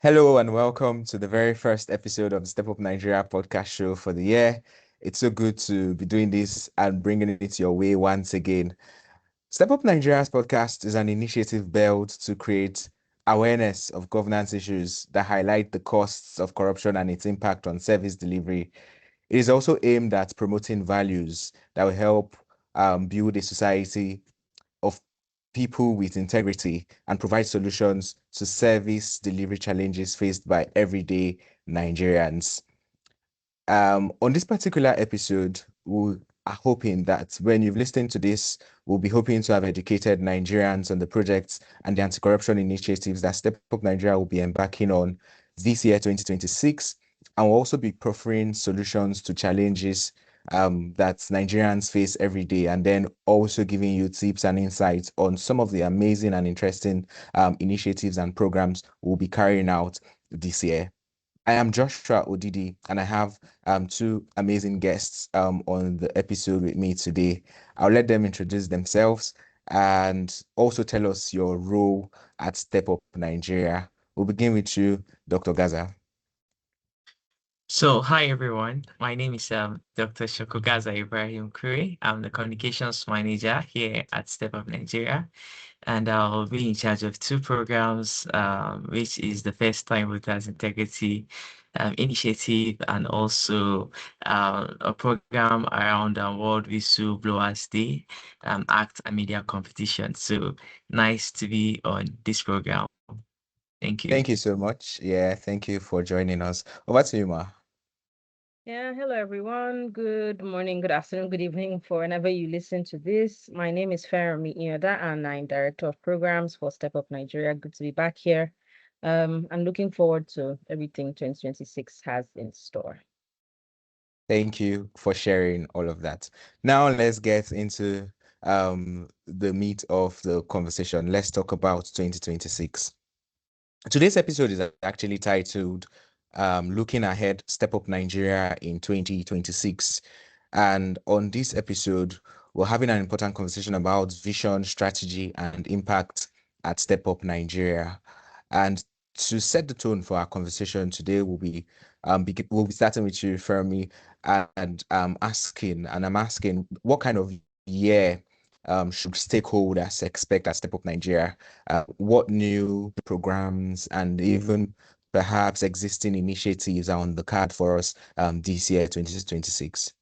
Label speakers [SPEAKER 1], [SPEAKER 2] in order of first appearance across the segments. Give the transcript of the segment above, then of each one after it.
[SPEAKER 1] Hello and welcome to the very first episode of the Step Up Nigeria podcast show for the year. It's so good to be doing this and bringing it your way once again. Step Up Nigeria's podcast is an initiative built to create awareness of governance issues that highlight the costs of corruption and its impact on service delivery. It is also aimed at promoting values that will help build a society of people with integrity and provide solutions to service delivery challenges faced by everyday Nigerians. On this particular episode, we are hoping that when you've listened to this, we'll be hoping to have educated Nigerians on the projects and the anti-corruption initiatives that Step Up Nigeria will be embarking on this year, 2026. And we'll also be proffering solutions to challenges that Nigerians face every day, and then also giving you tips and insights on some of the amazing and interesting initiatives and programs we'll be carrying out this year. I am Joshua Odidi, and I have two amazing guests on the episode with me today. I'll let them introduce themselves and also tell us your role at Step Up Nigeria. We'll begin with you, Dr. Gaza.
[SPEAKER 2] So, hi everyone. My name is Dr. Shokogaza Ibrahim Kure. I'm the communications manager here at Step Up Nigeria, and I'll be in charge of two programs, which is the First Time Voters Integrity Initiative and also a program around World Whistleblowers Day, Act and Media Competition. So, nice to be on this program. Thank you.
[SPEAKER 1] Thank you so much. Yeah, thank you for joining us. Over to you, Ma.
[SPEAKER 3] Yeah, hello everyone. Good morning, good afternoon, good evening for whenever you listen to this. My name is Fermi Ioda and I'm Director of Programs for Step Up Nigeria. Good to be back here. I'm looking forward to everything 2026 has in store.
[SPEAKER 1] Thank you for sharing all of that. Now let's get into the meat of the conversation. Let's talk about 2026. Today's episode is actually titled Looking Ahead, Step Up Nigeria in 2026. And on this episode, we're having an important conversation about vision, strategy, and impact at Step Up Nigeria. And to set the tone for our conversation today, we'll be starting with you, Fermi, and I'm asking what kind of year should stakeholders expect at Step Up Nigeria? What new programs and even perhaps existing initiatives are on the card for us this year, 2026?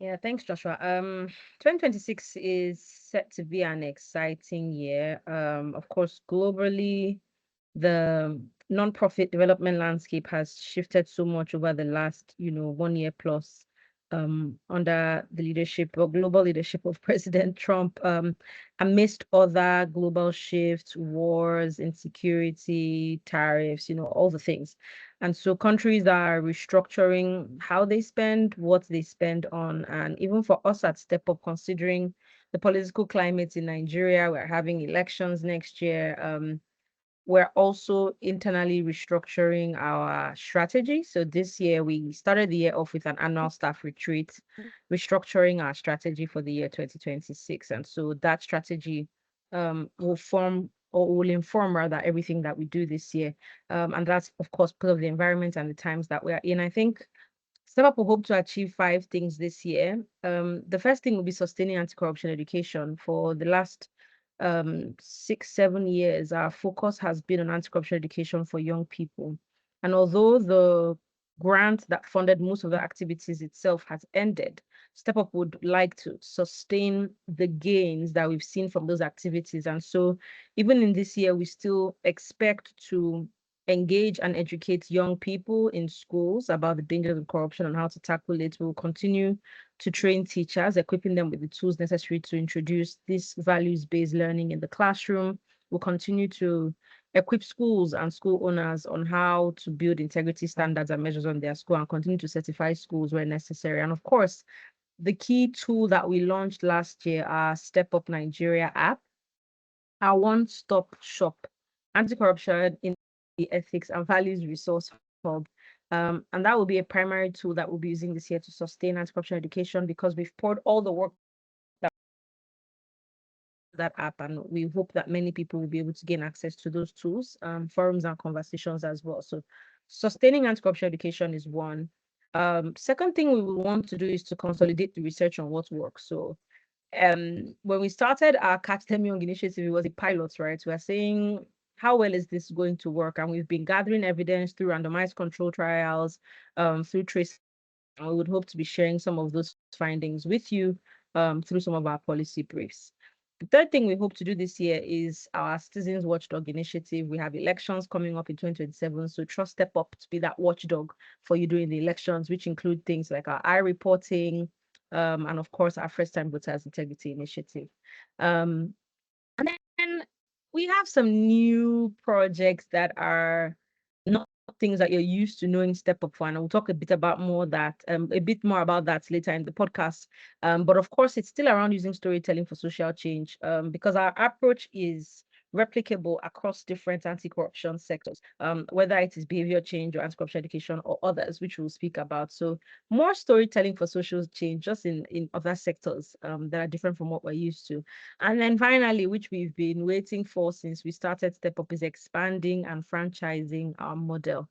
[SPEAKER 3] Yeah, thanks, Joshua. 2026 is set to be an exciting year. Of course, globally, the nonprofit development landscape has shifted so much over the last, 1 year plus, under the leadership or global leadership of President Trump, amidst other global shifts, wars, insecurity, tariffs, all the things. And so countries are restructuring how they spend, what they spend on. And even for us at Step Up, considering the political climate in Nigeria, we're having elections next year. We're also internally restructuring our strategy. So this year, we started the year off with an annual staff retreat, restructuring our strategy for the year 2026. And so that strategy will form or will inform rather everything that we do this year. And that's, of course, because of the environment and the times that we are in. I think Step Up will hope to achieve 5 things this year. The first thing will be sustaining anti-corruption education. For the last 6, 7 years, our focus has been on anti-corruption education for young people. And although the grant that funded most of the activities itself has ended, Step Up would like to sustain the gains that we've seen from those activities. And so even in this year, we still expect to engage and educate young people in schools about the dangers of corruption and how to tackle it. We'll continue to train teachers, equipping them with the tools necessary to introduce this values-based learning in the classroom. We'll continue to equip schools and school owners on how to build integrity standards and measures on their school and continue to certify schools where necessary. And of course, the key tool that we launched last year, our Step Up Nigeria app, our one-stop shop anti-corruption in the ethics and values resource hub. And that will be a primary tool that we'll be using this year to sustain anti-corruption education because we've poured all the work that app, and we hope that many people will be able to gain access to those tools, forums and conversations as well. So sustaining anti-corruption education is one. Second thing we will want to do is to consolidate the research on what works. So when we started our Catch Them Young initiative, it was a pilot, right? We are saying, how well is this going to work? And we've been gathering evidence through randomized control trials, through trace. And we would hope to be sharing some of those findings with you through some of our policy briefs. The third thing we hope to do this year is our Citizens Watchdog initiative. We have elections coming up in 2027, so trust Step Up to be that watchdog for you during the elections, which include things like our reporting, and of course our first time voters integrity initiative. And then we have some new projects that are not things that you're used to knowing Step Up for, and we'll talk a bit more about that later in the podcast. But of course, it's still around using storytelling for social change, because our approach is replicable across different anti-corruption sectors, whether it is behavior change or anti-corruption education or others, which we'll speak about. So more storytelling for social change, just in other sectors that are different from what we're used to. And then finally, which we've been waiting for since we started Step Up, is expanding and franchising our model.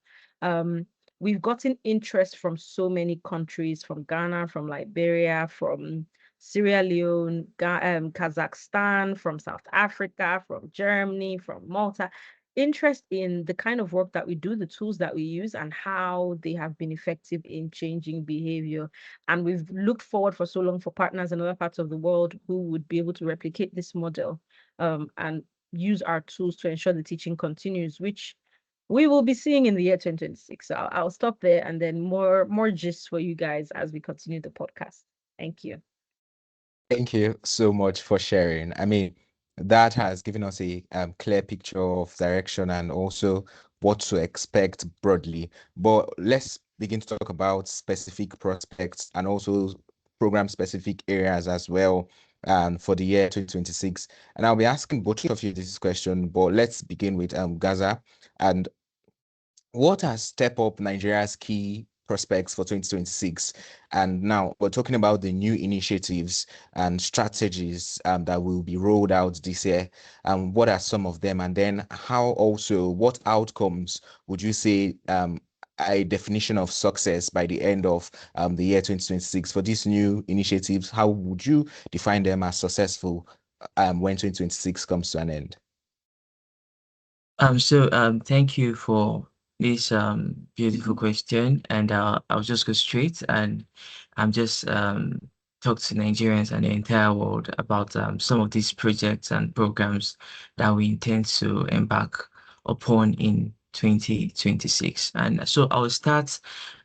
[SPEAKER 3] We've gotten interest from so many countries, from Ghana, from Liberia, from Sierra Leone, Kazakhstan, from South Africa, from Germany, from Malta. Interest in the kind of work that we do, the tools that we use, and how they have been effective in changing behavior. And we've looked forward for so long for partners in other parts of the world who would be able to replicate this model, and use our tools to ensure the teaching continues, which we will be seeing in the year 2026. So I'll stop there, and then more gist for you guys as we continue the podcast. Thank you.
[SPEAKER 1] Thank you so much for sharing. I mean, that has given us a clear picture of direction and also what to expect broadly. But let's begin to talk about specific prospects and also program-specific areas as well, for the year 2026. And I'll be asking both of you this question, but let's begin with Gaza. And what are Step Up Nigeria's key prospects for 2026? And now we're talking about the new initiatives and strategies that will be rolled out this year. What are some of them? And then what outcomes would you say a definition of success by the end of the year 2026 for these new initiatives? How would you define them as successful when 2026 comes to an end?
[SPEAKER 2] Thank you for this beautiful question, and I'll just go straight and just talk to Nigerians and the entire world about some of these projects and programs that we intend to embark upon in 2026. And so I'll start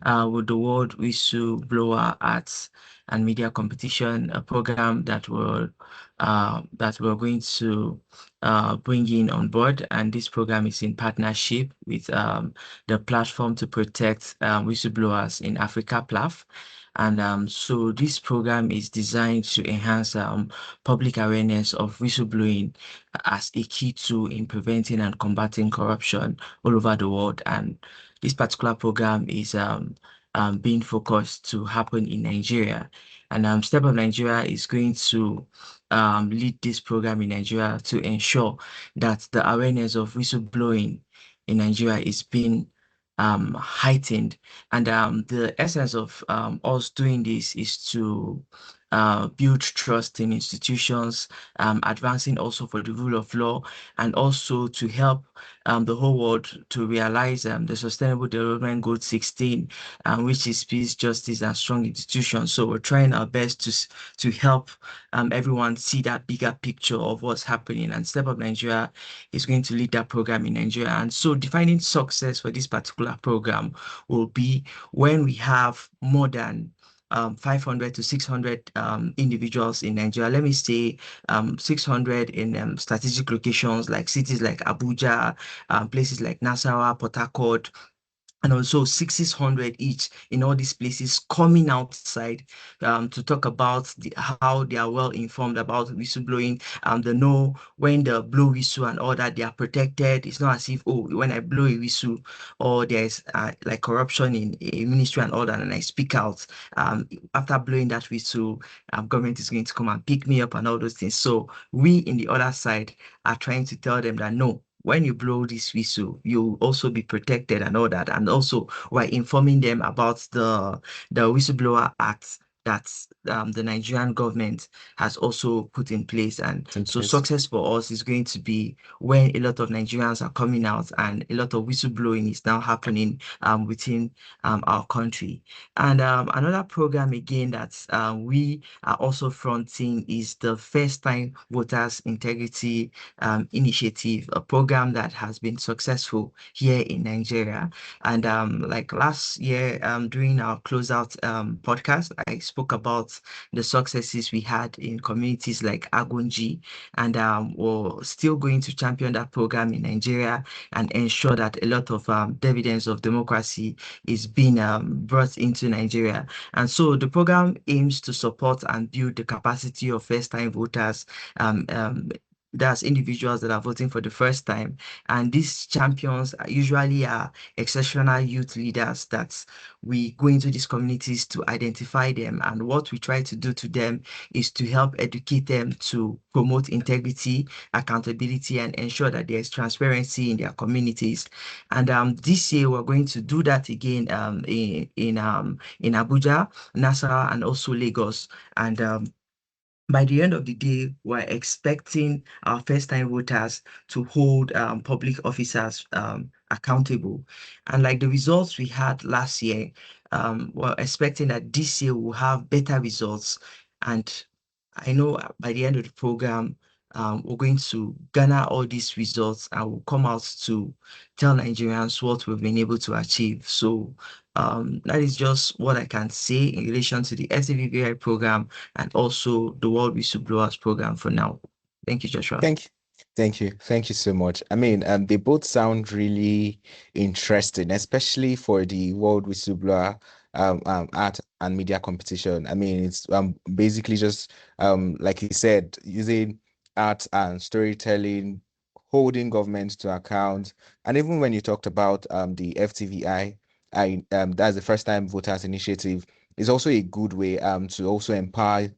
[SPEAKER 2] with the World Whistleblower Arts and Media Competition, a program that we're going to bring in on board. And this program is in partnership with the Platform to Protect Whistleblowers in Africa, PLAF. And so this program is designed to enhance public awareness of whistleblowing as a key tool in preventing and combating corruption all over the world. And this particular program is being focused to happen in Nigeria. And Step Up Nigeria is going to lead this program in Nigeria to ensure that the awareness of whistleblowing in Nigeria is being heightened. And the essence of us doing this is to build trust in institutions, advancing also for the rule of law, and also to help the whole world to realize the Sustainable Development Goal 16, which is peace, justice, and strong institutions. So we're trying our best to help everyone see that bigger picture of what's happening. And Step Up Nigeria is going to lead that program in Nigeria. And so defining success for this particular program will be when we have more than 500 to 600 individuals in Nigeria. Let me say 600 in strategic locations like cities like Abuja, places like Nasarawa, Port Harcourt, and also 600 each in all these places coming outside to talk about how they are well informed about whistleblowing. They know when they blow whistle and all that, they are protected. It's not as if, oh, when I blow a whistle or there's like corruption in a ministry and all that, and I speak out after blowing that whistle, government is going to come and pick me up and all those things. So we in the other side are trying to tell them that no, when you blow this whistle, you'll also be protected and all that. And also, we're informing them about the Whistleblower Act that the Nigerian government has also put in place. And
[SPEAKER 1] In
[SPEAKER 2] so
[SPEAKER 1] place.
[SPEAKER 2] success for us is going to be when a lot of Nigerians are coming out and a lot of whistleblowing is now happening within our country. And another program again that we are also fronting is the First Time Voters Integrity Initiative, a program that has been successful here in Nigeria. And like last year, during our closeout podcast, I spoke about the successes we had in communities like Agunji, and we're still going to champion that program in Nigeria and ensure that a lot of dividends of democracy is being brought into Nigeria. And so the program aims to support and build the capacity of first-time voters, um, um, that's individuals that are voting for the first time. And these champions usually are exceptional youth leaders that we go into these communities to identify them. And what we try to do to them is to help educate them to promote integrity, accountability, and ensure that there's transparency in their communities. And this year we're going to do that again in Abuja, Nasarawa, and also Lagos. And by the end of the day, we're expecting our first-time voters to hold public officers accountable. And like the results we had last year, we're expecting that this year we'll have better results. And I know by the end of the program, we're going to garner all these results and we'll come out to tell Nigerians what we've been able to achieve. So that is just what I can say in relation to the SCVVI program and also the World Whistleblowers program for now. Thank you, Joshua.
[SPEAKER 1] Thank you. Thank you so much. I mean, they both sound really interesting, especially for the World Whistleblower art and media competition. I mean, it's basically just like you said, using art and storytelling, holding government to account, and even when you talked about the FTVI, that's the first time voters initiative, is also a good way to also empower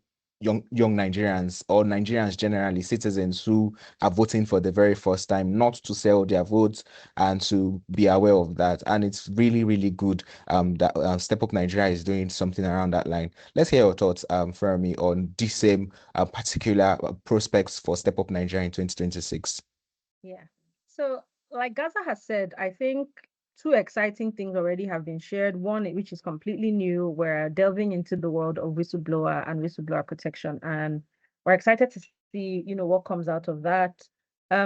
[SPEAKER 1] young Nigerians or Nigerians generally, citizens who are voting for the very first time, not to sell their votes and to be aware of that. And it's really, really good that Step Up Nigeria is doing something around that line. Let's hear your thoughts, Fermi, on this same particular prospects for Step Up Nigeria in 2026.
[SPEAKER 3] Yeah. So, like Gaza has said, I think two exciting things already have been shared. One, which is completely new, we're delving into the world of whistleblower and whistleblower protection, and we're excited to see, what comes out of that.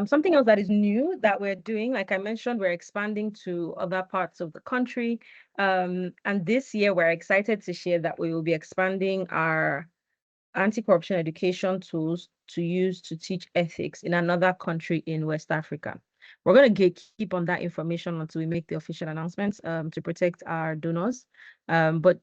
[SPEAKER 3] Something else that is new that we're doing, like I mentioned, we're expanding to other parts of the country. And this year, we're excited to share that we will be expanding our anti-corruption education tools to use to teach ethics in another country in West Africa. We're going to keep on that information until we make the official announcements to protect our donors. But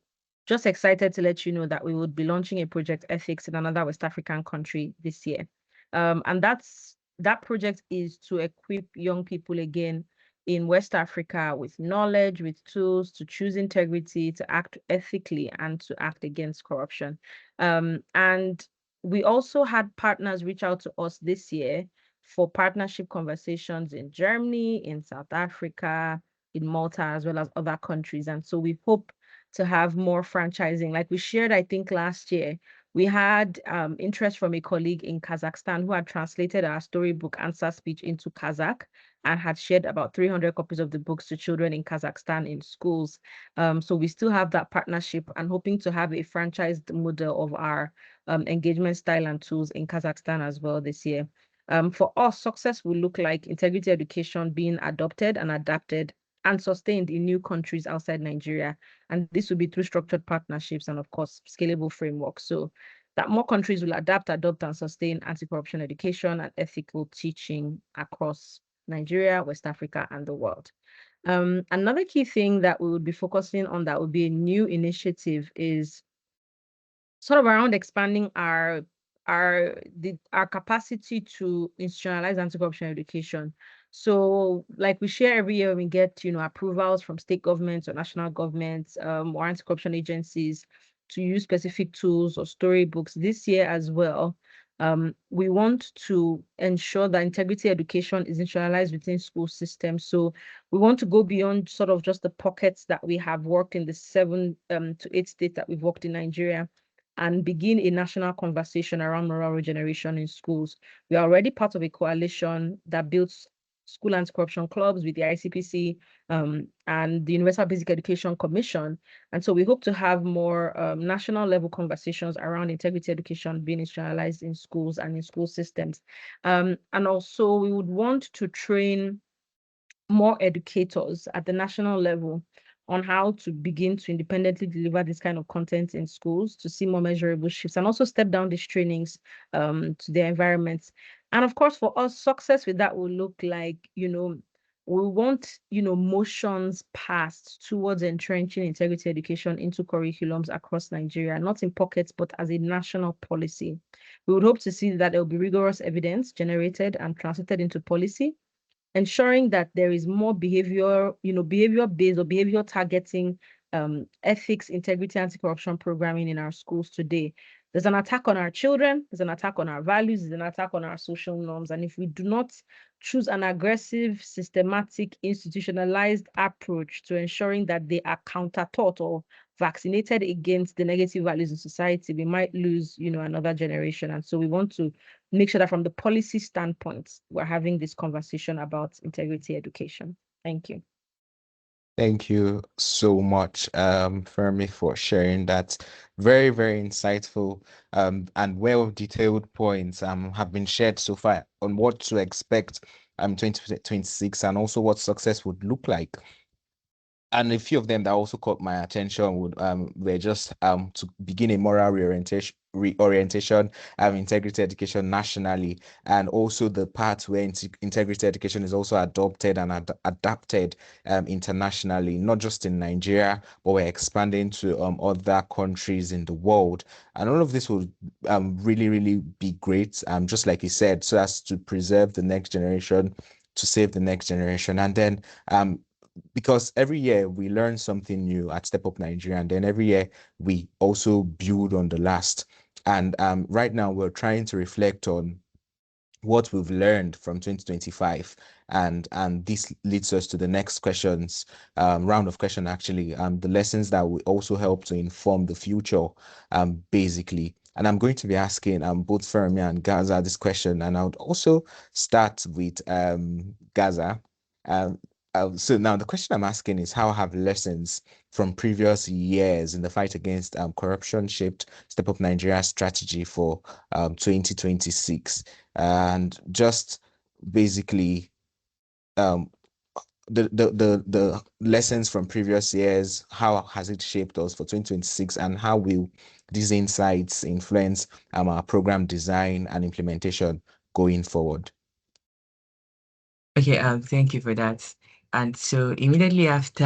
[SPEAKER 3] just excited to let you know that we would be launching a project ethics in another West African country this year. And that project is to equip young people again in West Africa with knowledge, with tools to choose integrity, to act ethically, and to act against corruption. And we also had partners reach out to us this year for partnership conversations in Germany, in South Africa, in Malta, as well as other countries. And so we hope to have more franchising. Like we shared, I think last year, we had interest from a colleague in Kazakhstan who had translated our storybook answer speech into Kazakh and had shared about 300 copies of the books to children in Kazakhstan in schools. So we still have that partnership and hoping to have a franchised model of our engagement style and tools in Kazakhstan as well this year. For us, success will look like integrity education being adopted and adapted and sustained in new countries outside Nigeria. And this will be through structured partnerships and, of course, scalable frameworks. So that more countries will adapt, adopt, and sustain anti-corruption education and ethical teaching across Nigeria, West Africa, and the world. Another key thing that we would be focusing on that would be a new initiative is sort of around expanding our capacity to institutionalize anti-corruption education. So, like we share every year, we get approvals from state governments or national governments or anti-corruption agencies to use specific tools or storybooks. This year as well, we want to ensure that integrity education is institutionalized within school systems. So we want to go beyond sort of just the pockets that we have worked in, the 7 to 8 states that we've worked in Nigeria, and begin a national conversation around moral regeneration in schools. We are already part of a coalition that builds school anti-corruption clubs with the ICPC and the Universal Basic Education Commission. And so we hope to have more national level conversations around integrity education being institutionalized in schools and in school systems. And also we would want to train more educators at the national level on how to begin to independently deliver this kind of content in schools to see more measurable shifts, and also step down these trainings to their environments. And of course, for us, success with that will look like, we want, motions passed towards entrenching integrity education into curriculums across Nigeria, not in pockets, but as a national policy. We would hope to see that there will be rigorous evidence generated and translated into policy, ensuring that there is more behavior based or behavior targeting ethics, integrity, anti-corruption programming in our schools today. There's an attack on our children, there's an attack on our values, there's an attack on our social norms. And if we do not choose an aggressive, systematic, institutionalized approach to ensuring that they are counter-taught or vaccinated against the negative values in society, we might lose, another generation. And so we want to make sure that from the policy standpoint, we're having this conversation about integrity education. Thank you.
[SPEAKER 1] Thank you so much, Fermi, for sharing that very, very insightful and well-detailed points have been shared so far on what to expect 2026 and also what success would look like. And a few of them that also caught my attention would were just to begin a moral reorientation integrity education nationally, and also the part where integrity education is also adopted and adapted internationally, not just in Nigeria, but we're expanding to other countries in the world. And all of this will really, really be great, just like you said, so as to preserve the next generation, to save the next generation. And then because every year we learn something new at Step Up Nigeria, and then every year we also build on the last. And right now we're trying to reflect on what we've learned from 2025, and this leads us to the next questions round of question, actually, the lessons that will also help to inform the future, basically. And I'm going to be asking both Fermi and Gaza this question, and I would also start with Gaza. um, so now the question I'm asking is, how have lessons from previous years in the fight against corruption shaped Step Up Nigeria's strategy for 2026? And just basically um the lessons from previous years, how has it shaped us for 2026, and how will these insights influence our program design and implementation going forward?
[SPEAKER 2] Okay, thank you for that. And so immediately after,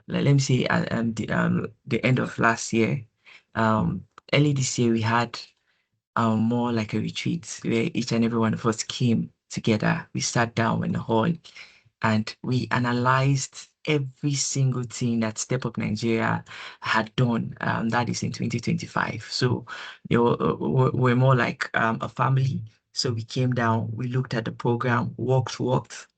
[SPEAKER 2] let me say, the end of last year, early this year, we had more like a retreat where each and every one of us came together. We sat down in the hall and we analyzed every single thing that Step Up Nigeria had done. That is in 2025. So we're more like a family. So we came down, we looked at the program, worked,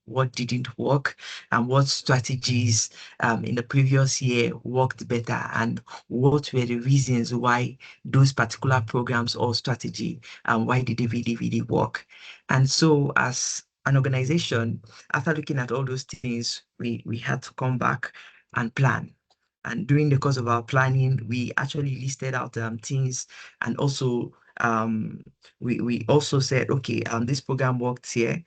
[SPEAKER 2] what didn't work, and what strategies in the previous year worked better, and what were the reasons why those particular programs or strategy, and why did they really, really work. And so as an organization, after looking at all those things, we had to come back and plan. And during the course of our planning, we actually listed out things and also we also said, okay, this program worked here,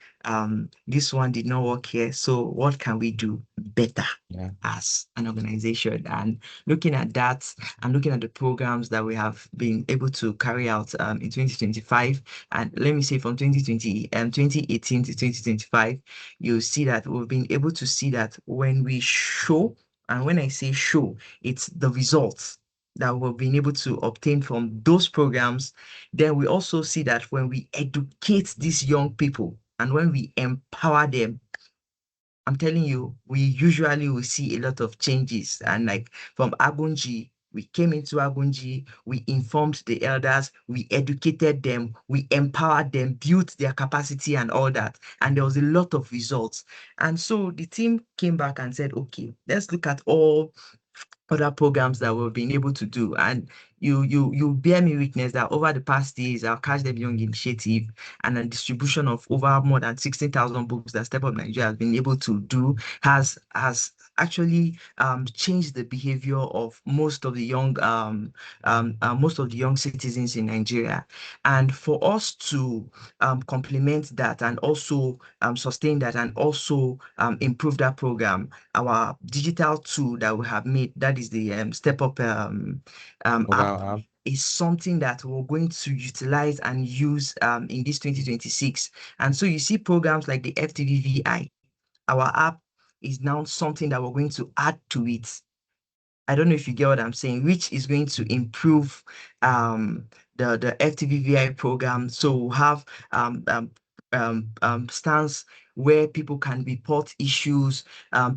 [SPEAKER 2] this one did not work here. So what can we do better
[SPEAKER 1] Yeah.
[SPEAKER 2] as an organization? And looking at that and looking at the programs that we have been able to carry out in 2025, and let me say from 2018 to 2025, you see that we've been able to see that when we show, and when I say show, it's the results that we've been able to obtain from those programs. Then we also see that when we educate these young people and when we empower them, I'm telling you, we usually will see a lot of changes. And like from Agunji, we came into Agunji, we informed the elders, we educated them, we empowered them, built their capacity and all that. And there was a lot of results. And so the team came back and said, okay, let's look at all other programs that we've been able to do. And you bear me witness that over the past years, our Catch Them Young initiative and a distribution of over more than 16,000 books that Step Up Nigeria has been able to do has actually changed the behavior of most of the young citizens in Nigeria. And for us to complement that and also sustain that and also improve that program, our digital tool that we have made, that is the Step Up app,
[SPEAKER 1] Mobile app.
[SPEAKER 2] is something that we're going to utilize and use in this 2026. And so you see programs like the FTVVI, our app is now something that we're going to add to it. I don't know if you get what I'm saying, which is going to improve the FTVVI program. So we'll have stands where people can report issues.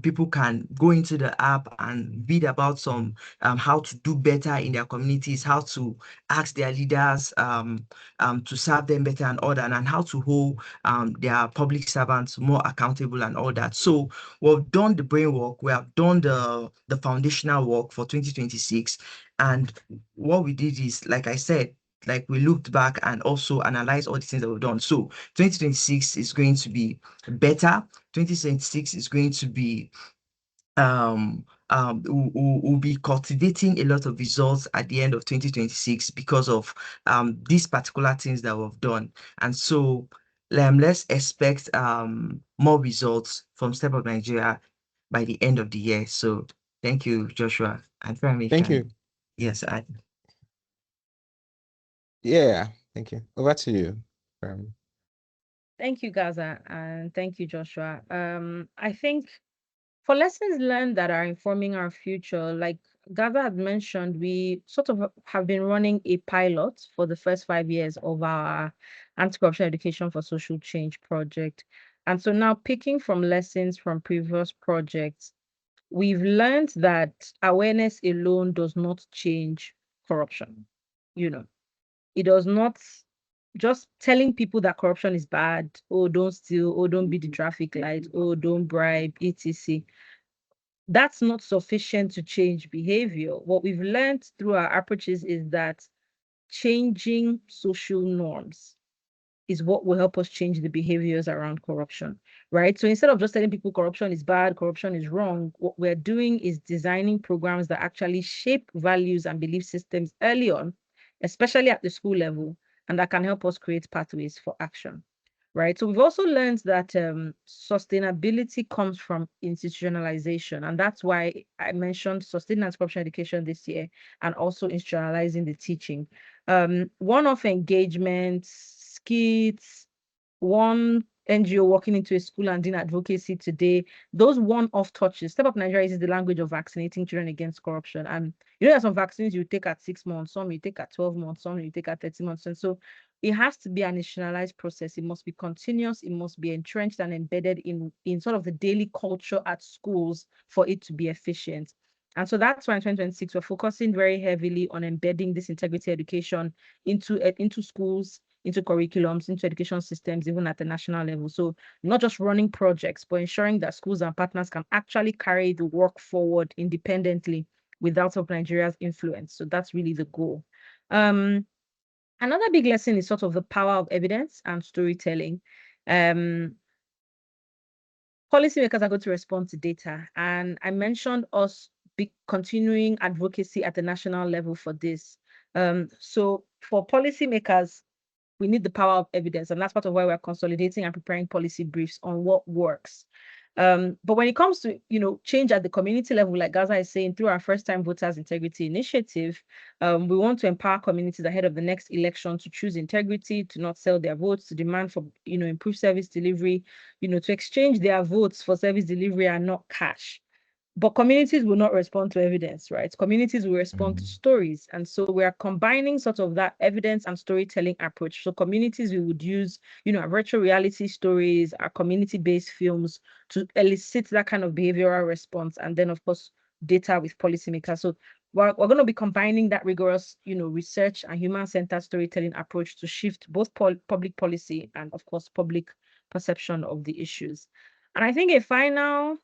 [SPEAKER 2] People can go into the app and read about some how to do better in their communities, how to ask their leaders to serve them better and all that, and how to hold their public servants more accountable and all that. So we've done the brain work, we have done the foundational work for 2026. And what we did is, like I said, like we looked back and also analyzed all the things that we've done. So 2026 is going to be better. 2026 is going to be we'll be cultivating a lot of results at the end of 2026 because of these particular things that we've done. And so let's expect more results from Step Up Nigeria by the end of the year. So thank you, Joshua. And Femi
[SPEAKER 1] Thank
[SPEAKER 2] can,
[SPEAKER 1] you.
[SPEAKER 2] yes,
[SPEAKER 1] Yeah, thank you. Over to you. Um,
[SPEAKER 3] Thank you, Gaza, and thank you, Joshua. I think for lessons learned that are informing our future, like Gaza had mentioned, we sort of have been running a pilot for the first 5 years of our anti-corruption education for social change project. And so now picking from lessons from previous projects, we've learned that awareness alone does not change corruption. You know, it does not just telling people that corruption is bad, oh, don't steal, oh, don't be the traffic light, oh, don't bribe, etc. That's not sufficient to change behavior. What we've learned through our approaches is that changing social norms is what will help us change the behaviors around corruption, right? So instead of just telling people corruption is bad, corruption is wrong, what we're doing is designing programs that actually shape values and belief systems early on, especially at the school level, and that can help us create pathways for action, right? So we've also learned that sustainability comes from institutionalization, and that's why I mentioned sustained anti-corruption education this year and also institutionalizing the teaching. One-off engagements, skits, one NGO walking into a school and doing advocacy today, those one-off touches. Step Up Nigeria is the language of vaccinating children against corruption. And you know, there's some vaccines you take at 6 months, some you take at 12 months, some you take at 30 months. And so it has to be an institutionalized process. It must be continuous. It must be entrenched and embedded in sort of the daily culture at schools for it to be efficient. And so that's why in 2026, we're focusing very heavily on embedding this integrity education into schools, into curriculums, into education systems, even at the national level. So not just running projects, but ensuring that schools and partners can actually carry the work forward independently without of Nigeria's influence. So that's really the goal. Another big lesson is sort of the power of evidence and storytelling. Um, Policymakers are going to respond to data. And I mentioned us continuing advocacy at the national level for this. So for policymakers, we need the power of evidence, and that's part of why we're consolidating and preparing policy briefs on what works. But when it comes to change at the community level, like Gaza is saying, through our first time voters integrity initiative, we want to empower communities ahead of the next election to choose integrity, to not sell their votes, to demand for improved service delivery, to exchange their votes for service delivery and not cash. But communities will not respond to evidence, right? Communities will respond to
[SPEAKER 1] Mm.
[SPEAKER 3] stories. And so we are combining sort of that evidence and storytelling approach. So communities, we would use, our virtual reality stories, our community-based films to elicit that kind of behavioral response. And then, of course, data with policymakers. So we're going to be combining that rigorous, research and human-centered storytelling approach to shift both public policy and, of course, public perception of the issues. And I think a final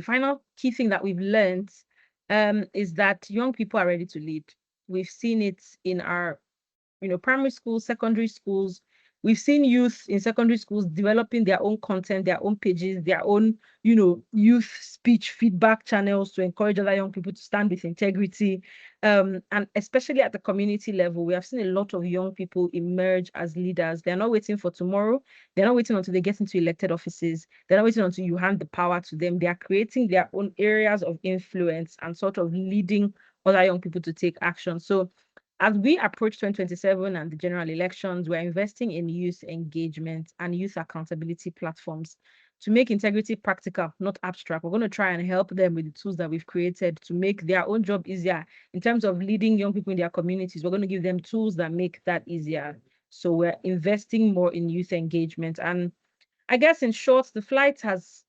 [SPEAKER 3] final key thing that we've learned is that young people are ready to lead. We've seen it in our primary schools, secondary schools. We've seen youth in secondary schools developing their own content, their own pages, their own, youth speech feedback channels to encourage other young people to stand with integrity. And especially at the community level, we have seen a lot of young people emerge as leaders. They're not waiting for tomorrow. They're not waiting until they get into elected offices. They're not waiting until you hand the power to them. They are creating their own areas of influence and sort of leading other young people to take action. So as we approach 2027 and the general elections, we're investing in youth engagement and youth accountability platforms to make integrity practical, not abstract. We're going to try and help them with the tools that we've created to make their own job easier in terms of leading young people in their communities. We're going to give them tools that make that easier. So we're investing more in youth engagement. And I guess in short, the flight has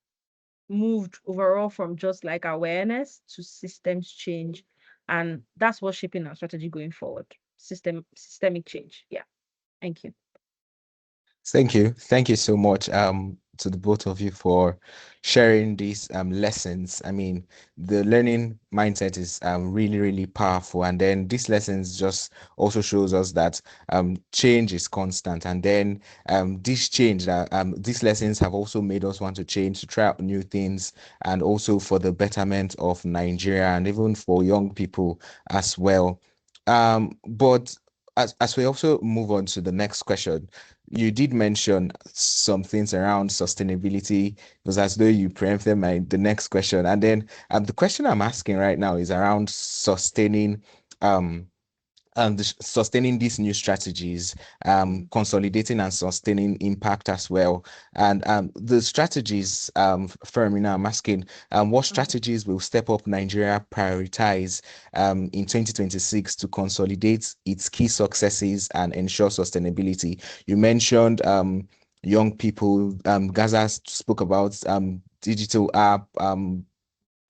[SPEAKER 3] moved overall from just like awareness to systems change. And that's what's shaping our strategy going forward. Systemic change. Yeah. Thank you.
[SPEAKER 1] Thank you. Thank you so much to the both of you for sharing these lessons. I mean, the learning mindset is really, really powerful. And then these lessons just also shows us that change is constant. And then this change that these lessons have also made us want to change, to try out new things, and also for the betterment of Nigeria and even for young people as well. But as we also move on to the next question, you did mention some things around sustainability. It was as though you preempted the next question. And then the question I'm asking right now is around sustaining um sustaining these new strategies, consolidating and sustaining impact as well. And the strategies, Fermina, I'm asking, what
[SPEAKER 3] Mhm.
[SPEAKER 1] strategies will Step Up Nigeria prioritize in 2026 to consolidate its key successes and ensure sustainability? You mentioned young people, Gaza spoke about digital app,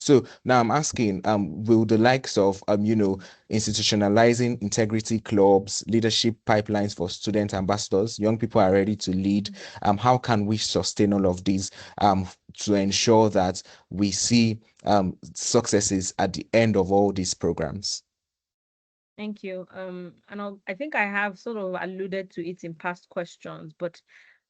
[SPEAKER 1] so now I'm asking, will the likes of institutionalizing integrity clubs, leadership pipelines for student ambassadors, young people are ready to lead. How can we sustain all of these to ensure that we see successes at the end of all these programs?
[SPEAKER 3] Thank you. And I think I have sort of alluded to it in past questions, but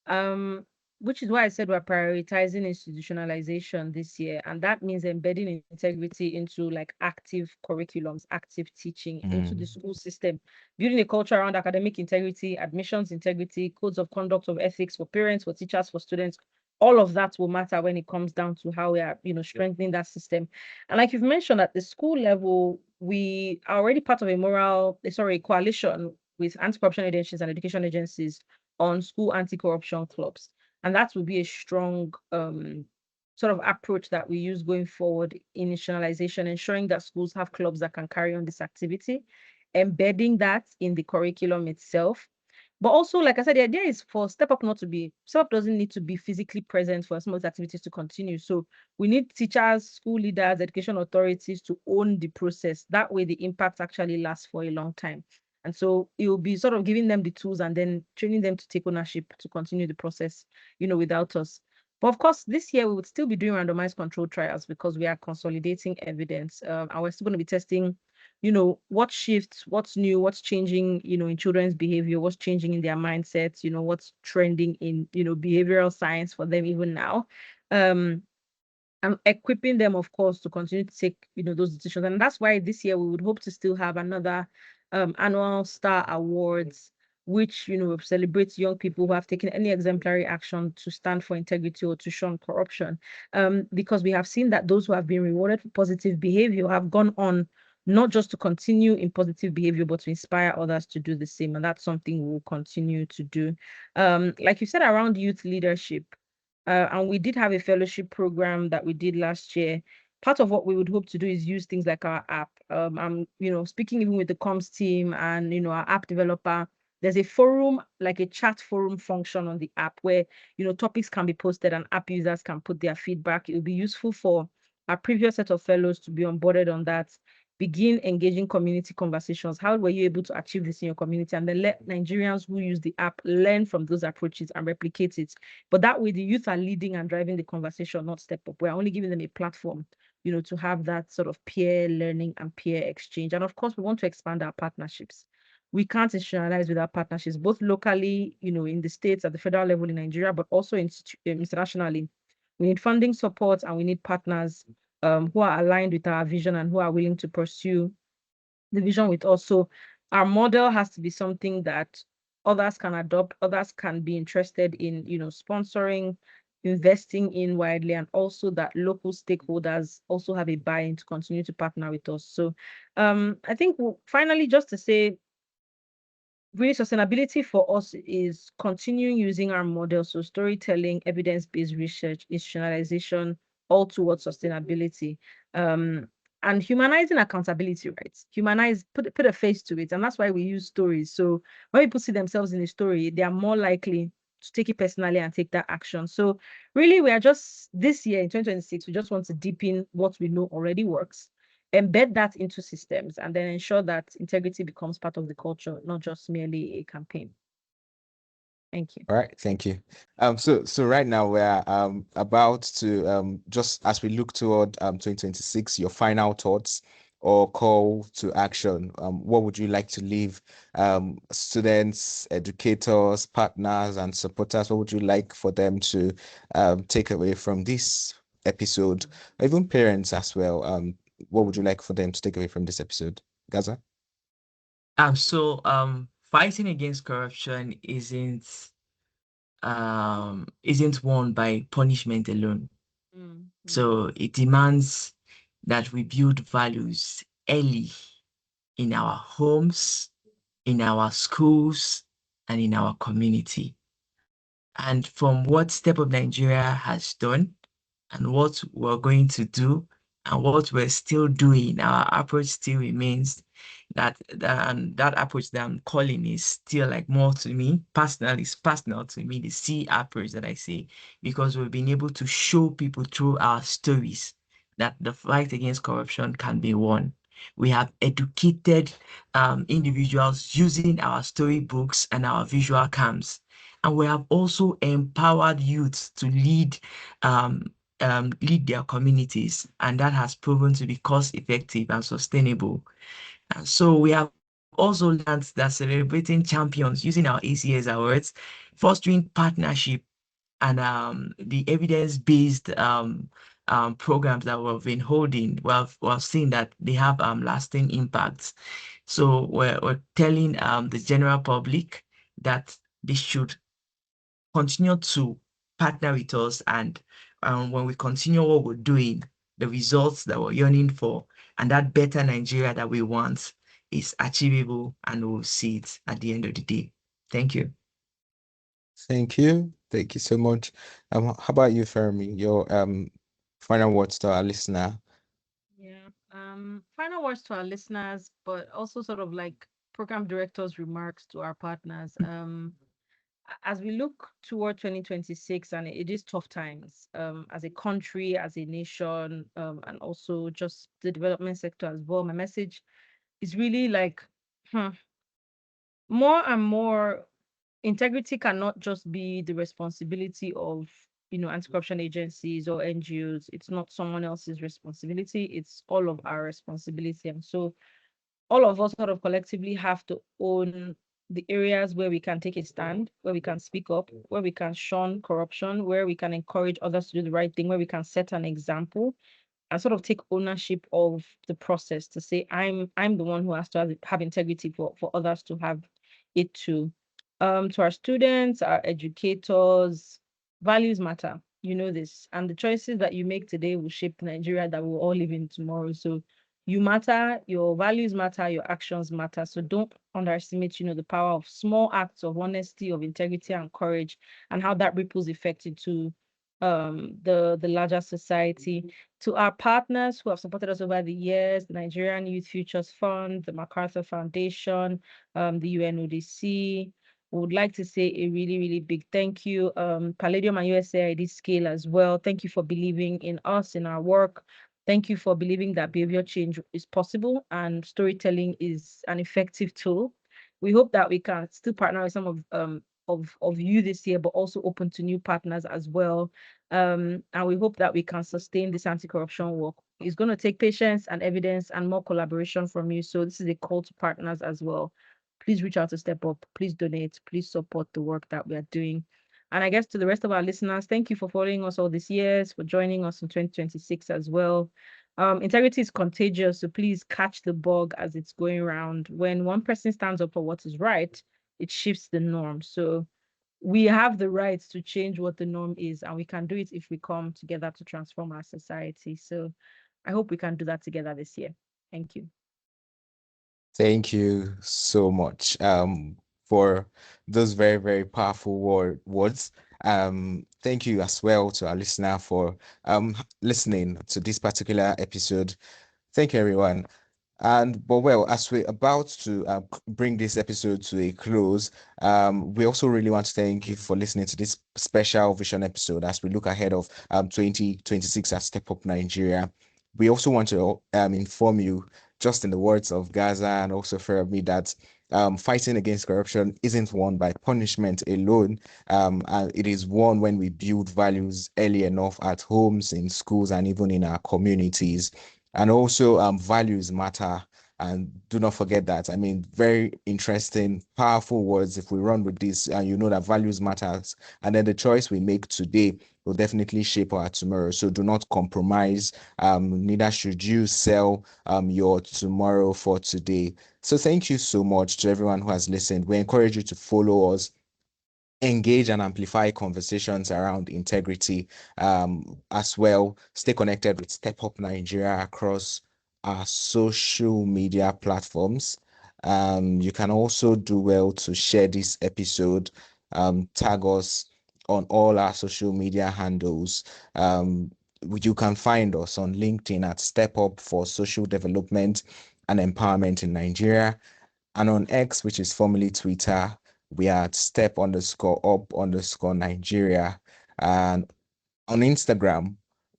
[SPEAKER 3] um, which is why I said we're prioritizing institutionalization this year, and that means embedding integrity into like active curriculums, active teaching into the
[SPEAKER 1] Mm,
[SPEAKER 3] school system, building a culture around academic integrity, admissions integrity, codes of conduct of ethics for parents, for teachers, for students. All of that will matter when it comes down to how we are, strengthening that system. And like you've mentioned, at the school level, we are already part of a coalition with anti-corruption agencies and education agencies on school anti-corruption clubs. And that will be a strong sort of approach that we use going forward in institutionalization, ensuring that schools have clubs that can carry on this activity, embedding that in the curriculum itself. But also, like I said, the idea is for Step Up doesn't need to be physically present for some of these activities to continue. So we need teachers, school leaders, education authorities to own the process. That way the impact actually lasts for a long time. And so it will be sort of giving them the tools and then training them to take ownership to continue the process, without us. But of course, this year we would still be doing randomized control trials because we are consolidating evidence. And we're still going to be testing, what shifts, what's new, what's changing, in children's behavior, what's changing in their mindsets, what's trending in, behavioral science for them even now. Um, and equipping them, of course, to continue to take, those decisions. And that's why this year we would hope to still have another annual Star Awards, which, celebrates young people who have taken any exemplary action to stand for integrity or to shun corruption. Because we have seen that those who have been rewarded for positive behavior have gone on not just to continue in positive behavior, but to inspire others to do the same. And that's something we'll continue to do. Like you said, around youth leadership, and we did have a fellowship program that we did last year. Part of what we would hope to do is use things like our app. I'm, speaking even with the comms team and, our app developer. There's a forum, like a chat forum function on the app where, topics can be posted and app users can put their feedback. It will be useful for our previous set of fellows to be onboarded on that, begin engaging community conversations. How were you able to achieve this in your community? And then let Nigerians who use the app learn from those approaches and replicate it. But that way, the youth are leading and driving the conversation, not step up. We're only giving them a platform, to have that sort of peer learning and peer exchange. And of course, we want to expand our partnerships. We can't institutionalize without partnerships, both locally, in the states at the federal level in Nigeria, but also internationally. We need funding support and we need partners who are aligned with our vision and who are willing to pursue the vision with us. So our model has to be something that others can adopt, others can be interested in, sponsoring, investing in widely, and also that local stakeholders also have a buy-in to continue to partner with us. So I think finally, just to say, really, sustainability for us is continuing using our model. So storytelling, evidence-based research, institutionalization, all towards sustainability. And humanizing accountability, right? Humanize, put a face to it. And that's why we use stories. So when people see themselves in a story, they are more likely to take it personally and take that action. So really, we are just this year in 2026, we just want to deepen what we know already works, embed that into systems, and then ensure that integrity becomes part of the culture, not just merely a campaign. Thank you.
[SPEAKER 1] All right, thank you. So right now we're about to just as we look toward 2026, your final thoughts or call to action. What would you like to leave students, educators, partners, and supporters? What would you like for them to take away from this episode, or even parents as well? What would you like for them to take away from this episode, Gaza?
[SPEAKER 2] Fighting against corruption isn't won by punishment alone. So it demands that we build values early in our homes, in our schools, and in our community. And from what Step Up Nigeria has done and what we're going to do and what we're still doing, our approach still remains that approach that I'm calling is still like more to me personally. It's personal to me, the C approach that I say, because we've been able to show people through our stories that the fight against corruption can be won. We have educated individuals using our storybooks and our visual cams. And we have also empowered youth to lead their communities, and that has proven to be cost effective and sustainable. And so we have also learned that celebrating champions using our ACS awards, fostering partnership, and the evidence-based programs that we've been holding, we've seen that they have lasting impacts. So we're telling the general public that they should continue to partner with us, and when we continue what we're doing, the results that we're yearning for and that better Nigeria that we want is achievable, and we'll see it at the end of the day. Thank you.
[SPEAKER 1] Thank you. Thank you so much. How about you, Fermi? Your final words to our listener.
[SPEAKER 3] Yeah. Final words to our listeners, but also sort of like program directors' remarks to our partners. As we look toward 2026, and it is tough times, as a country, as a nation, and also just the development sector as well, my message is really like, more and more, integrity cannot just be the responsibility of, anti-corruption agencies or NGOs. It's not someone else's responsibility. It's all of our responsibility. And so all of us sort of collectively have to own the areas where we can take a stand, where we can speak up, where we can shun corruption, where we can encourage others to do the right thing, where we can set an example and sort of take ownership of the process to say I'm the one who has to have integrity for others to have it too. To our students, our educators, values matter. You know this, and the choices that you make today will shape Nigeria that we'll all live in tomorrow. So you matter, your values matter, your actions matter. So don't underestimate, the power of small acts of honesty, of integrity and courage, and how that ripples effect into the larger society. To our partners who have supported us over the years, the Nigerian Youth Futures Fund, the MacArthur Foundation, the UNODC, we would like to say a really, really big thank you. Palladium and USAID Scale as well. Thank you for believing in us, in our work. Thank you for believing that behavior change is possible and storytelling is an effective tool. We hope that we can still partner with some of you this year, but also open to new partners as well. And we hope that we can sustain this anti-corruption work. It's going to take patience and evidence and more collaboration from you. So this is a call to partners as well. Please reach out to Step Up. Please donate. Please support the work that we are doing. And I guess to the rest of our listeners, thank you for following us all these years, for joining us in 2026 as well. Integrity is contagious, so please catch the bug as it's going around. When one person stands up for what is right, it shifts the norm. So we have the right to change what the norm is, and we can do it if we come together to transform our society. So I hope we can do that together this year. Thank you.
[SPEAKER 1] Thank you so much for those very, very powerful words. Thank you as well to our listener for listening to this particular episode. Thank you, everyone. But well, as we're about to bring this episode to a close, we also really want to thank you for listening to this special vision episode as we look ahead of 2026 at Step Up Nigeria. We also want to inform you, just in the words of Gaza and also Fermi, that fighting against corruption isn't won by punishment alone. And it is won when we build values early enough at homes, in schools, and even in our communities. And also, values matter. And do not forget that. I mean, very interesting, powerful words. If we run with this, you know that values matters. And then the choice we make today will definitely shape our tomorrow. So do not compromise. Neither should you sell your tomorrow for today. So thank you so much to everyone who has listened. We encourage you to follow us, engage and amplify conversations around integrity, as well. Stay connected with Step Up Nigeria across our social media platforms. You can also do well to share this episode, tag us on all our social media handles. You can find us on LinkedIn at Step Up for Social Development and Empowerment in Nigeria, and on X, which is formerly Twitter, we are at step_up_Nigeria. And on Instagram,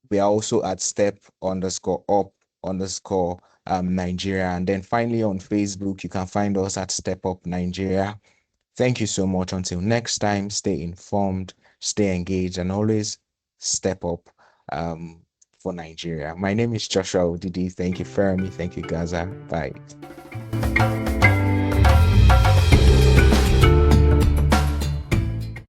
[SPEAKER 1] we are also at step_up_Nigeria. And then finally on Facebook, you can find us at Step Up Nigeria. Thank you so much. Until next time, stay informed, stay engaged, and always step up for Nigeria. My name is Joshua Odidi. Thank you, Fermi. Thank you, Gaza. Bye.